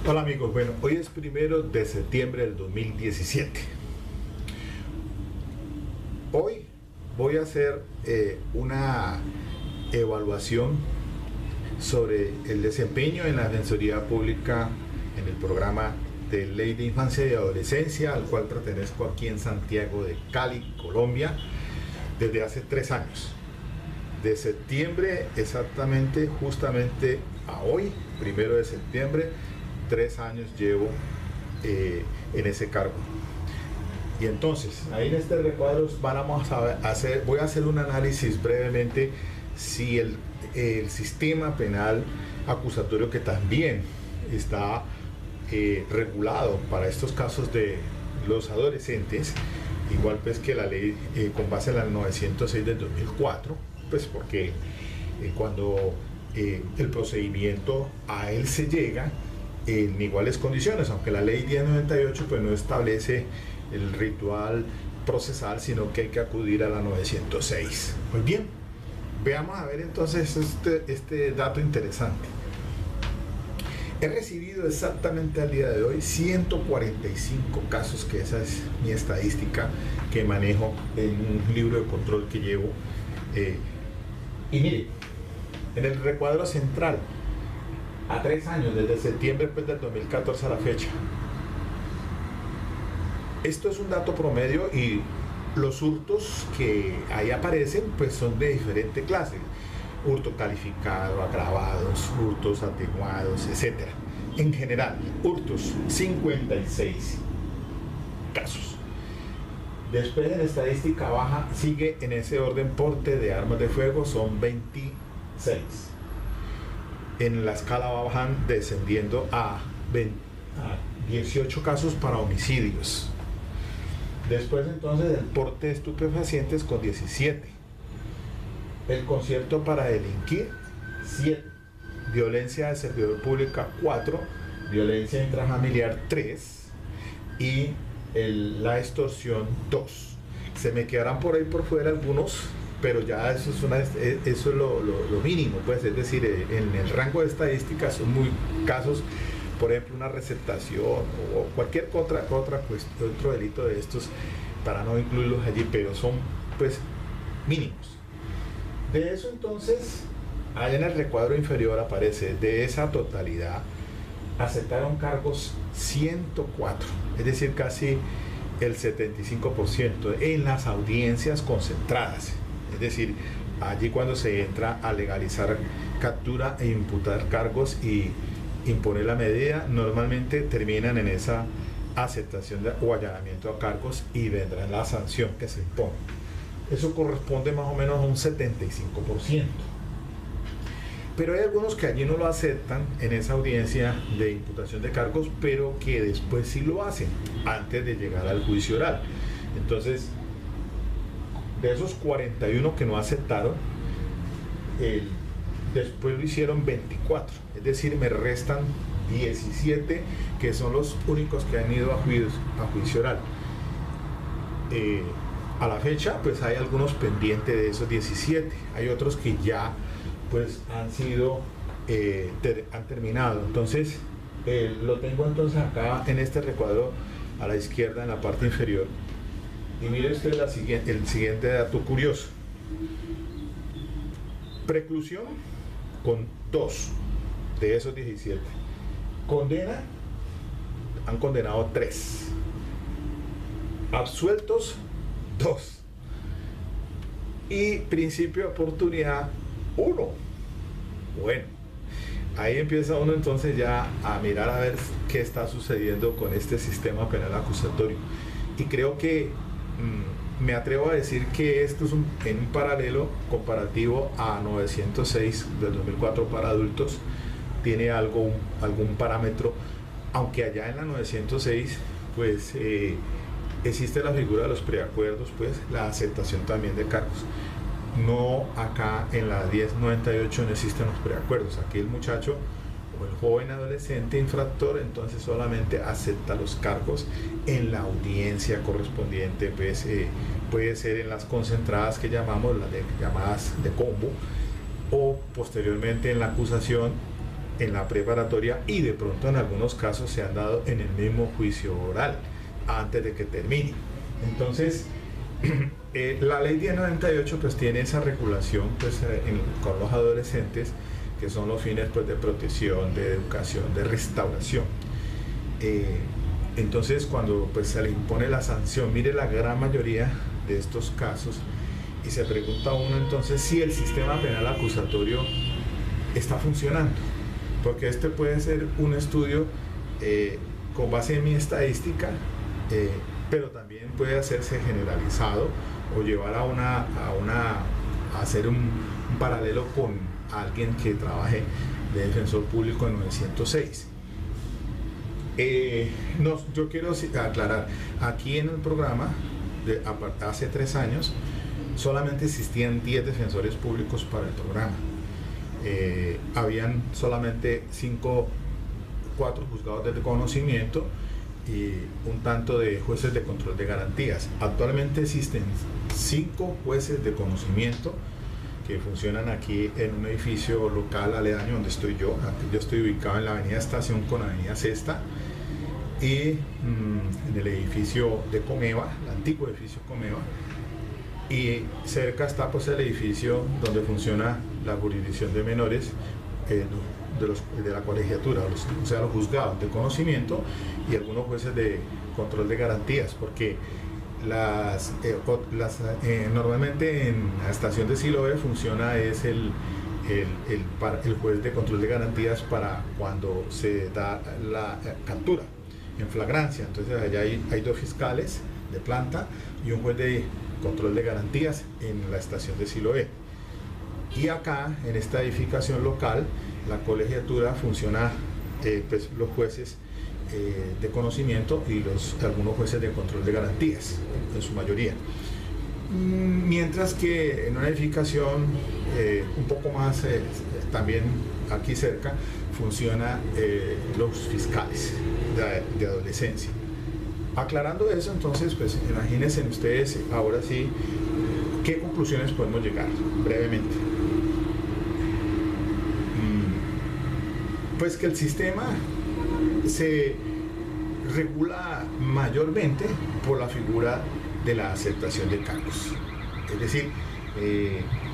Hola amigos, bueno, hoy es 1 de septiembre del 2017. Hoy voy a hacer una evaluación sobre el desempeño en la Defensoría Pública en el programa de Ley de Infancia y Adolescencia, al cual pertenezco aquí en Santiago de Cali, Colombia, desde hace 3 años. De septiembre exactamente, justamente a hoy, 1 de septiembre, 3 años llevo en ese cargo. Y entonces, ahí en este recuadro voy a hacer un análisis brevemente si el sistema penal acusatorio, que también está regulado para estos casos de los adolescentes, igual pues que la ley con base en la 906 del 2004, pues porque cuando el procedimiento a él se llega en iguales condiciones, aunque la ley 1098 pues no establece el ritual procesal, sino que hay que acudir a la 906. Muy bien, veamos a ver entonces este dato interesante. He recibido exactamente al día de hoy 145 casos, que esa es mi estadística que manejo en un libro de control que llevo. Y mire, en el recuadro central, a 3 años, desde septiembre pues, del 2014 a la fecha. Esto es un dato promedio y los hurtos que ahí aparecen pues son de diferente clase. Hurto calificado, agravados, hurtos atenuados, etc. En general, hurtos, 56 casos. Después en estadística baja sigue en ese orden porte de armas de fuego, son 26. En la escala bajan descendiendo a 18 casos para homicidios. Después entonces el porte de estupefacientes con 17. El concierto para delinquir, 7. Violencia de servidor pública, 4. Violencia intrafamiliar, 3. Y la extorsión, 2. Se me quedarán por ahí por fuera algunos, pero ya eso es lo mínimo, pues, es decir, en el rango de estadísticas son muy casos, por ejemplo, una receptación o cualquier otro delito de estos, para no incluirlos allí, pero son, pues, mínimos. De eso entonces, allá en el recuadro inferior aparece, de esa totalidad, aceptaron cargos 104, es decir, casi el 75% en las audiencias concentradas. Es decir, allí cuando se entra a legalizar captura e imputar cargos y imponer la medida, normalmente terminan en esa aceptación o allanamiento a cargos y vendrá la sanción que se impone. Eso corresponde más o menos a un 75%. Pero hay algunos que allí no lo aceptan en esa audiencia de imputación de cargos, pero que después sí lo hacen antes de llegar al juicio oral. Entonces, de esos 41 que no aceptaron, después lo hicieron 24, es decir, me restan 17 que son los únicos que han ido a juicio oral. A la fecha pues hay algunos pendientes de esos 17, hay otros que ya pues han terminado. Entonces lo tengo entonces acá en este recuadro a la izquierda en la parte inferior. Y mire usted el siguiente dato curioso. Preclusión con 2 de esos 17. Condena, han condenado 3. Absueltos, 2. Y principio de oportunidad, 1. Bueno, ahí empieza uno entonces ya a mirar a ver qué está sucediendo con este sistema penal acusatorio. Y creo que me atrevo a decir que esto es en un paralelo comparativo a 906 del 2004 para adultos, tiene algún parámetro, aunque allá en la 906 pues existe la figura de los preacuerdos, pues la aceptación también de cargos. No, acá en la 1098 no existen los preacuerdos. Aquí el muchacho o el joven adolescente infractor entonces solamente acepta los cargos en la audiencia correspondiente, pues puede ser en las concentradas que llamamos, las llamadas de combo, o posteriormente en la acusación en la preparatoria y de pronto en algunos casos se han dado en el mismo juicio oral antes de que termine. Entonces, la ley 1098 pues tiene esa regulación pues, con los adolescentes, que son los fines pues, de protección, de educación, de restauración. Entonces, cuando pues, se le impone la sanción, mire la gran mayoría de estos casos, y se pregunta uno entonces si el sistema penal acusatorio está funcionando, porque este puede ser un estudio con base en mi estadística, pero también puede hacerse generalizado o llevar a hacer un paralelo con alguien que trabaje de defensor público en 906. Yo quiero aclarar, aquí en el programa, hace 3 años, solamente existían 10 defensores públicos para el programa. Habían solamente 4 juzgados de reconocimiento y un tanto de jueces de control de garantías. Actualmente existen 5 jueces de conocimiento que funcionan aquí en un edificio local aledaño donde estoy yo. Yo estoy ubicado en la avenida Estación con avenida Sexta, y en el edificio de Comeva, el antiguo edificio Comeva, y cerca está pues el edificio donde funciona la jurisdicción de menores de la colegiatura, o sea, los juzgados de conocimiento y algunos jueces de control de garantías, porque normalmente en la estación de Siloé funciona el juez de control de garantías para cuando se da la captura en flagrancia. Entonces allá hay 2 fiscales de planta y un juez de control de garantías en la estación de Siloé. Y acá, en esta edificación local, la colegiatura funciona pues, los jueces de conocimiento y algunos jueces de control de garantías, en su mayoría. Mientras que en una edificación un poco más, también aquí cerca, funciona los fiscales de adolescencia. Aclarando eso, entonces, pues imagínense ustedes ahora sí, ¿qué conclusiones podemos llegar brevemente? Pues que el sistema se regula mayormente por la figura de la aceptación de cargos. Es decir,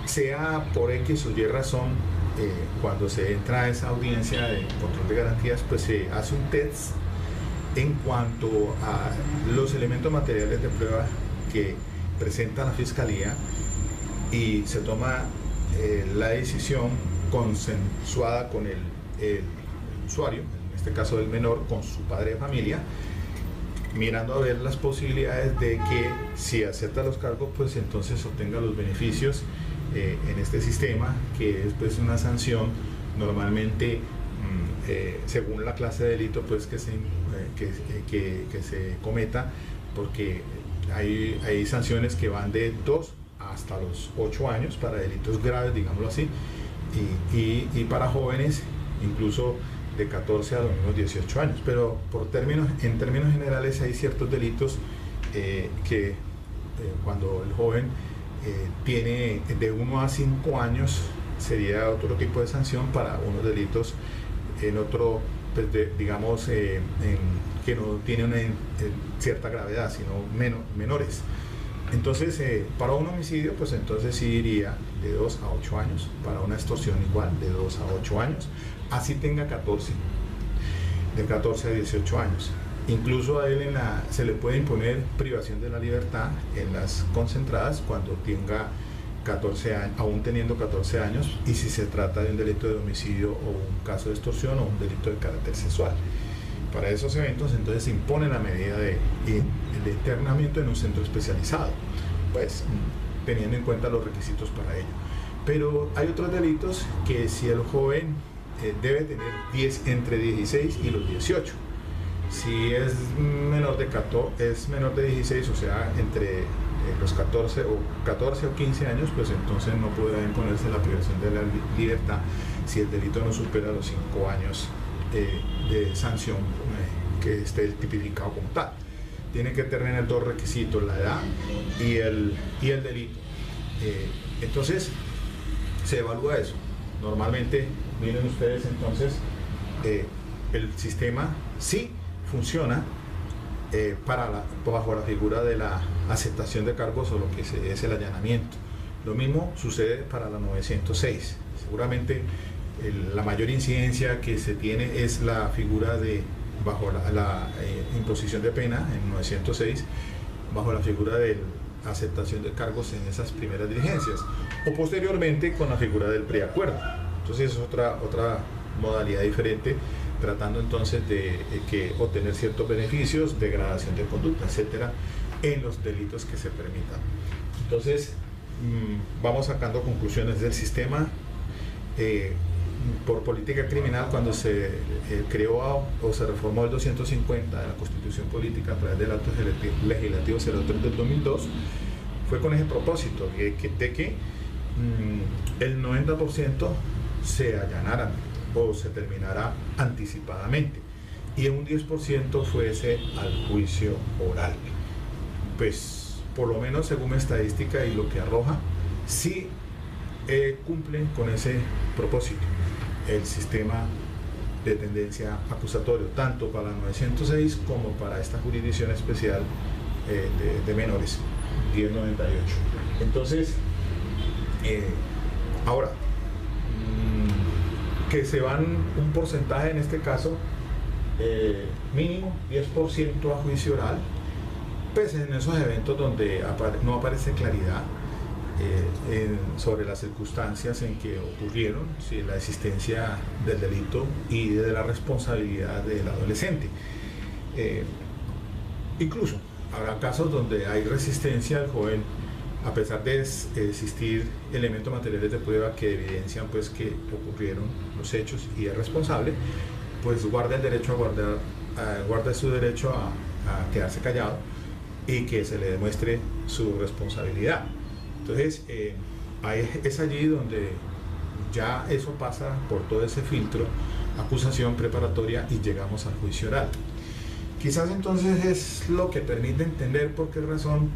sea por X o Y razón, cuando se entra a esa audiencia de control de garantías, pues se hace un test en cuanto a los elementos materiales de prueba que presenta la Fiscalía, y se toma la decisión consensuada con el usuario, en este caso el menor, con su padre de familia, mirando a ver las posibilidades de que si acepta los cargos, pues entonces obtenga los beneficios en este sistema, que es pues una sanción normalmente según la clase de delito pues que se cometa, porque hay sanciones que van de 2 hasta los 8 años para delitos graves, digámoslo así, y para jóvenes incluso de 14 a los mismos 18 años. Pero en términos generales hay ciertos delitos que cuando el joven tiene de 1 a 5 años sería otro tipo de sanción, para unos delitos en otro, pues digamos, que no tiene una cierta gravedad, sino menores. Entonces, para un homicidio, pues entonces sí iría de 2 a 8 años, para una extorsión igual, de 2 a 8 años, así tenga 14, de 14 a 18 años. Incluso a él se le puede imponer privación de la libertad en las concentradas cuando tenga 14 años, aún teniendo 14 años, y si se trata de un delito de homicidio o un caso de extorsión o un delito de carácter sexual. Para esos eventos entonces se impone la medida de internamiento en un centro especializado, pues teniendo en cuenta los requisitos para ello. Pero hay otros delitos que si el joven debe tener entre 16 y los 18. Si es menor de 16, o sea, entre los 14 o 15 años, pues entonces no podrá imponerse la privación de la libertad si el delito no supera los 5 años de sanción que esté tipificado como tal. Tiene que tener 2 requisitos, la edad y el delito. Entonces se evalúa eso. Normalmente, miren ustedes entonces, el sistema sí funciona bajo la figura de la aceptación de cargos o lo que es el allanamiento. Lo mismo sucede para la 906. Seguramente la mayor incidencia que se tiene es la figura de bajo la imposición de pena en 906, bajo la figura de la aceptación de cargos en esas primeras diligencias, o posteriormente con la figura del preacuerdo. Entonces es otra modalidad diferente, tratando entonces de obtener ciertos beneficios, degradación de conducta, etcétera, en los delitos que se permitan. Entonces vamos sacando conclusiones del sistema. Por política criminal, cuando se creó o se reformó el 250 de la Constitución Política a través del Acto Legislativo 03 del 2002, fue con ese propósito de que el 90% se allanaran o se terminara anticipadamente y un 10% fuese al juicio oral. Pues por lo menos según mi estadística y lo que arroja, sí cumplen con ese propósito el sistema de tendencia acusatorio, tanto para la 906 como para esta jurisdicción especial de menores, 1098. Entonces, ahora, que se van un porcentaje en este caso mínimo 10% a juicio oral, pues en esos eventos donde no aparece claridad sobre las circunstancias en que ocurrieron, ¿sí?, la existencia del delito y de la responsabilidad del adolescente. Incluso habrá casos donde hay resistencia al joven, a pesar de existir elementos materiales de prueba que evidencian pues que ocurrieron los hechos y es responsable, pues guarda el derecho guarda su derecho a quedarse callado y que se le demuestre su responsabilidad. Entonces, es allí donde ya eso pasa por todo ese filtro, acusación preparatoria, y llegamos al juicio oral. Quizás entonces es lo que permite entender por qué razón,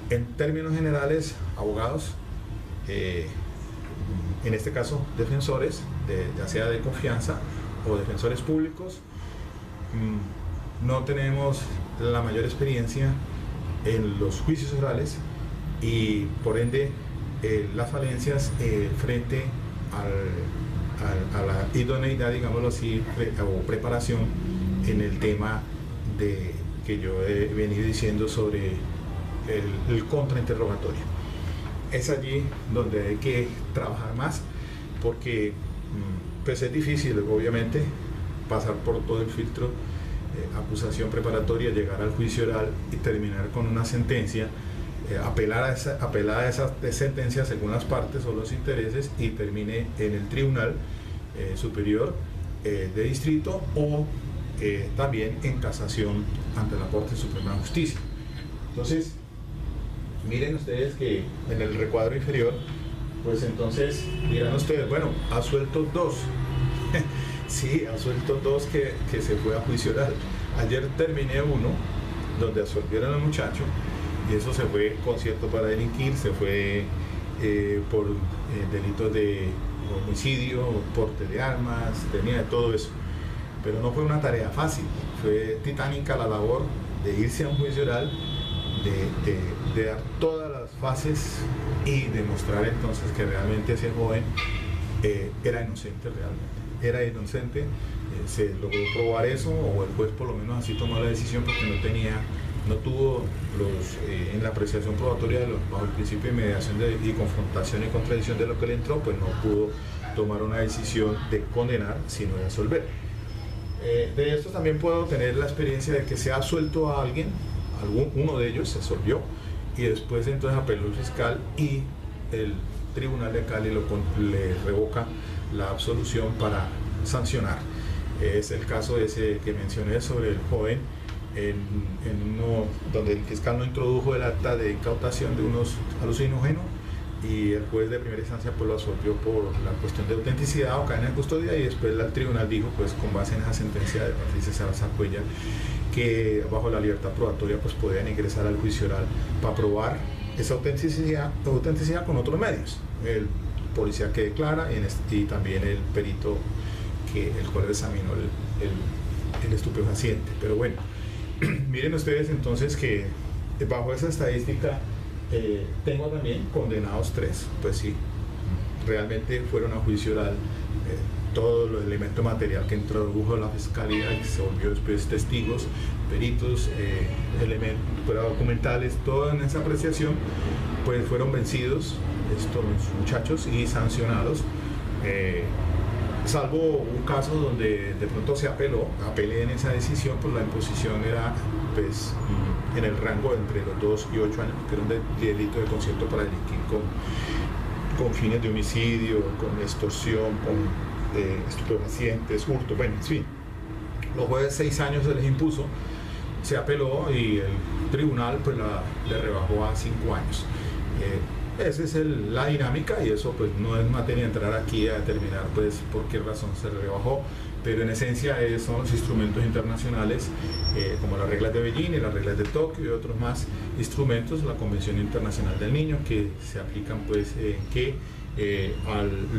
en términos generales, abogados, en este caso defensores, ya sea de confianza o defensores públicos, no tenemos la mayor experiencia en los juicios orales y por ende las falencias frente a la idoneidad, digámoslo así, o preparación en el tema que yo he venido diciendo sobre el contrainterrogatorio. Es allí donde hay que trabajar más, porque pues es difícil, obviamente, pasar por todo el filtro, acusación preparatoria, llegar al juicio oral y terminar con una sentencia, apelar a esa sentencia según las partes o los intereses y termine en el Tribunal Superior de Distrito o también en casación ante la Corte Suprema de Justicia. Entonces, miren ustedes que en el recuadro inferior, pues entonces dirán ustedes, bueno, ha suelto dos. Sí, ha suelto dos que se fue a juicio oral. Ayer terminé uno donde absolvieron al muchacho y eso se fue concierto para delinquir, se fue por delitos de homicidio, porte de armas, tenía de todo eso. Pero no fue una tarea fácil, fue titánica la labor de irse a un juicio oral, de dar todas las fases y demostrar entonces que realmente ese joven era inocente realmente. Era inocente, se logró probar eso, o el juez por lo menos así tomó la decisión, porque no tuvo en la apreciación probatoria bajo el principio de mediación y confrontación y contradicción de lo que le entró, pues no pudo tomar una decisión de condenar, sino de absolver. De esto también puedo tener la experiencia de que se ha suelto a alguien, uno de ellos se absolvió, y después entonces apeló el fiscal y el Tribunal de Cali le revoca la absolución para sancionar. Es el caso ese que mencioné sobre el joven, donde el fiscal no introdujo el acta de incautación de unos alucinógenos y el juez de primera instancia pues lo absolvió por la cuestión de autenticidad o cadena de custodia, y después el tribunal dijo, pues con base en esa sentencia de Patricia Zarzacuella, que bajo la libertad probatoria pues podían ingresar al juicio oral para probar esa autenticidad con otros medios, el policía que declara y también el perito el cual examinó el estupefaciente. Pero bueno, miren ustedes entonces que bajo esa estadística tengo también condenados 3, pues sí, realmente fueron a juicio oral todo el elemento material que introdujo la fiscalía y se volvió después testigos, peritos, elementos documentales, todo en esa apreciación, pues fueron vencidos estos muchachos y sancionados, salvo un caso donde de pronto se apelé en esa decisión, pues la imposición era pues en el rango entre los 2 y 8 años, que era un delito de concierto para delinquir con fines de homicidio, con extorsión, con estupefacientes, hurto, bueno, en fin. Los jueces 6 años se les impuso, se apeló y el tribunal pues le rebajó a 5 años. Esa es la dinámica y eso pues no es materia de entrar aquí a determinar pues por qué razón se rebajó, pero en esencia son los instrumentos internacionales como las reglas de Beijing y las reglas de Tokio y otros más instrumentos, la Convención Internacional del Niño, que se aplican pues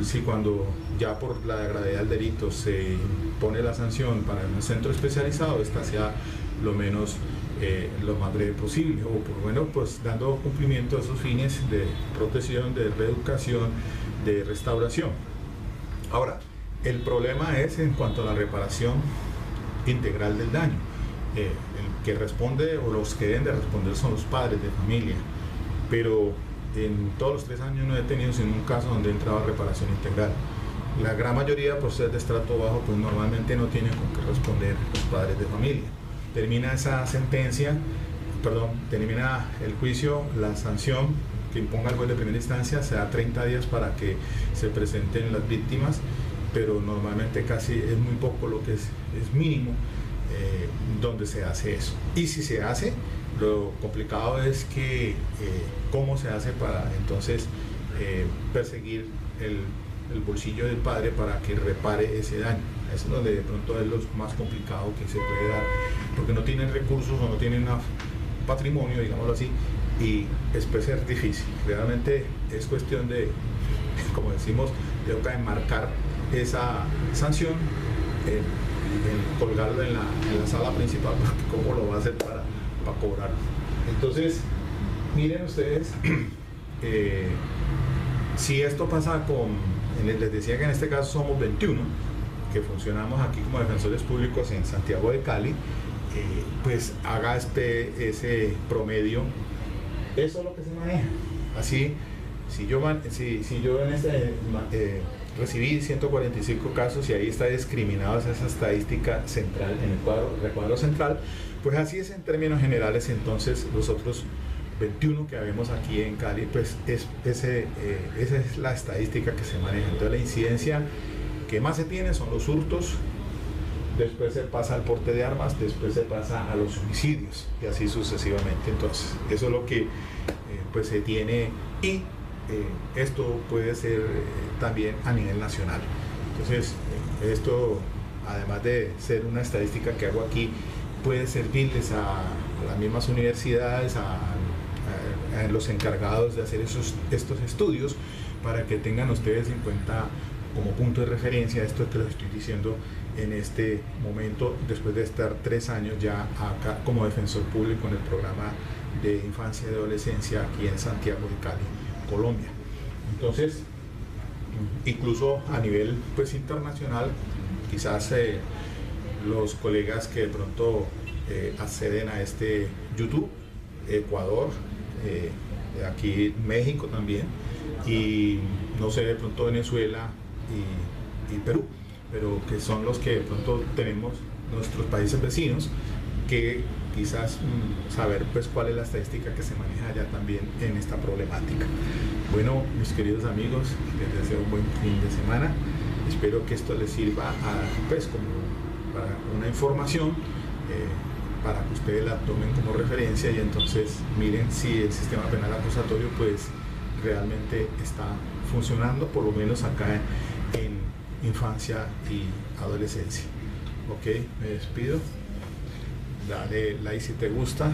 si cuando ya por la gravedad del delito se pone la sanción para un centro especializado, esta sea lo más breve posible, o por lo menos pues dando cumplimiento a esos fines de protección, de reeducación, de restauración. Ahora, el problema es en cuanto a la reparación integral del daño. El que responde o los que deben de responder son los padres de familia, pero en todos los 3 años no he tenido sino un caso donde entraba reparación integral. La gran mayoría, por ser de estrato bajo, pues normalmente no tienen con qué responder los padres de familia. Termina esa sentencia, termina el juicio, la sanción que imponga el juez de primera instancia, se da 30 días para que se presenten las víctimas, pero normalmente casi es muy poco lo que es mínimo donde se hace eso. Y si se hace, lo complicado es que cómo se hace para entonces perseguir el bolsillo del padre para que repare ese daño. Eso es donde de pronto es lo más complicado que se puede dar, porque no tienen recursos o no tienen patrimonio, digámoslo así, y después es difícil. Realmente es cuestión de, como decimos, de enmarcar esa sanción, colgarlo en la sala principal, porque cómo lo va a hacer para cobrar. Entonces, miren ustedes, si esto pasa les decía que en este caso somos 21 que funcionamos aquí como defensores públicos en Santiago de Cali, pues haga ese promedio, eso es lo que se maneja. Así, si yo recibí 145 casos y ahí está discriminada esa estadística central en el cuadro central, pues así es en términos generales. Entonces los otros 21 que vemos aquí en Cali, pues esa es la estadística que se maneja. Entonces la incidencia que más se tiene son los hurtos, después se pasa al porte de armas, después se pasa a los homicidios y así sucesivamente. Entonces eso es lo que pues se tiene, y esto puede ser también a nivel nacional. Entonces esto, además de ser una estadística que hago aquí, puede servirles a las mismas universidades, a los encargados de hacer estos estudios, para que tengan ustedes en cuenta como punto de referencia esto que les estoy diciendo en este momento, después de estar 3 años ya acá como defensor público en el programa de infancia y adolescencia aquí en Santiago de Cali, Colombia. Entonces, incluso a nivel pues internacional, quizás los colegas que de pronto acceden a este YouTube, Ecuador, aquí México también, y no sé, de pronto Venezuela y Perú, pero que son los que de pronto tenemos nuestros países vecinos, que quizás saber pues cuál es la estadística que se maneja allá también en esta problemática. Bueno, mis queridos amigos, les deseo un buen fin de semana. Espero que esto les sirva pues como para una información, para que ustedes la tomen como referencia y entonces miren si el sistema penal acusatorio pues realmente está funcionando, por lo menos acá en infancia y adolescencia. Ok, me despido. Dale like si te gusta,